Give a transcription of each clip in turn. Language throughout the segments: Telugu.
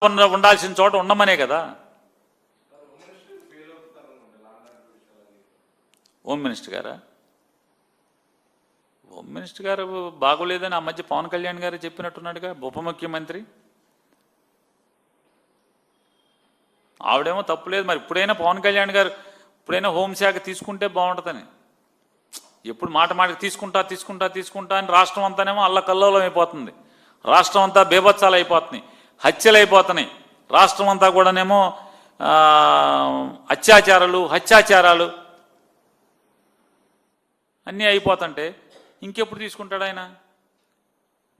ఉండాల్సిన చోట ఉండమనే కదా. హోమ్ మినిస్టర్ గారా? హోమ్ మినిస్టర్ గారు బాగోలేదని ఆ మధ్య పవన్ కళ్యాణ్ గారు చెప్పినట్టున్నాడుగా, ఉప ముఖ్యమంత్రి. ఆవిడేమో తప్పులేదు. మరి ఇప్పుడైనా పవన్ కళ్యాణ్ గారు ఇప్పుడైనా హోంశాఖ తీసుకుంటే బాగుంటుందని. ఎప్పుడు మాట మాటకి తీసుకుంటా తీసుకుంటా తీసుకుంటా అని రాష్ట్రం అంతానేమో అల్లకల్లోలం అయిపోతుంది. రాష్ట్రం అంతా బేభత్సాలు అయిపోతున్నాయి, హత్యలు అయిపోతున్నాయి. రాష్ట్రం అంతా కూడానేమో హత్యాచారాలు అన్నీ అయిపోతుంటే ఇంకెప్పుడు తీసుకుంటాడు ఆయన?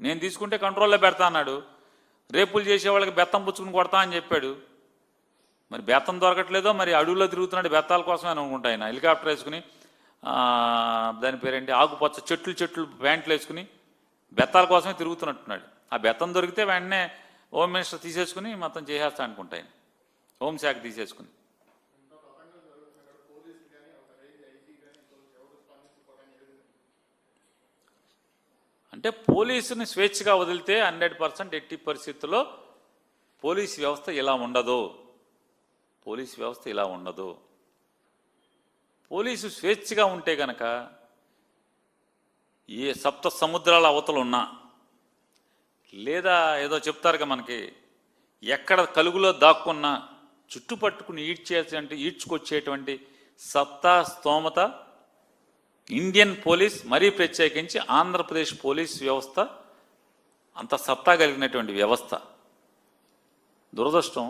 నేను తీసుకుంటే కంట్రోల్లో పెడతా అన్నాడు. రేపులు చేసే వాళ్ళకి బెత్తం పుచ్చుకుని కొడతా అని చెప్పాడు. మరి బెత్తం దొరకట్లేదో, మరి అడవుల్లో తిరుగుతున్నాడు బెత్తాల కోసమే అనుకుంటా ఆయన. హెలికాప్టర్ వేసుకుని దాని పేరేంటి, ఆకుపచ్చ చెట్లు ప్యాంట్లు వేసుకుని బెత్తాల కోసమే తిరుగుతున్నట్టున్నాడు. ఆ బెత్తం దొరికితే వెంటనే హోమ్ మినిస్టర్ తీసేసుకుని మొత్తం చేసేస్తా అనుకుంటా ఆయన, హోంశాఖ తీసేసుకుని. అంటే పోలీసుని స్వేచ్ఛగా వదిలితే 100% ఎట్టి పరిస్థితుల్లో పోలీస్ వ్యవస్థ ఇలా ఉండదు. పోలీసు స్వేచ్ఛగా ఉంటే గనక ఏ సప్త సముద్రాల అవతలు ఉన్నా, లేదా ఏదో చెప్తారుగా మనకి, ఎక్కడ కలుగులో దాక్కున్నా చుట్టుపట్టుకుని ఈడ్చుకొచ్చేటువంటి సత్తా స్తోమత ఇండియన్ పోలీస్, మరీ ప్రత్యేకించి ఆంధ్రప్రదేశ్ పోలీస్ వ్యవస్థ అంత సత్తా కలిగినటువంటి వ్యవస్థ. దురదృష్టం,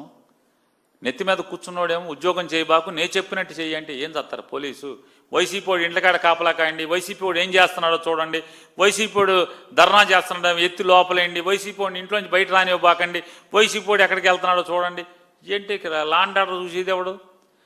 నెత్తి మీద కూర్చున్నోడేమో ఉద్యోగం చేయబాకు, నేను చెప్పినట్టు చెయ్యి అంటే ఏం చేస్తారు పోలీసు? వైసీపీ వాడు ఇంట్లకాడ కాపలా కాయండి, వైసీపీ వాడు ఏం చేస్తున్నాడో చూడండి, వైసీపీ వాడు ధర్నా చేస్తున్నాడో ఎత్తి లోపలేండి, వైసీపీ వాడిని ఇంట్లోంచి బయట రానివ్వబాకండి, వైసీపీ వాడు ఎక్కడికి వెళ్తున్నాడో చూడండి. ఏంటి లా అండ్ ఆర్డర్ చూసేది ఎవడు?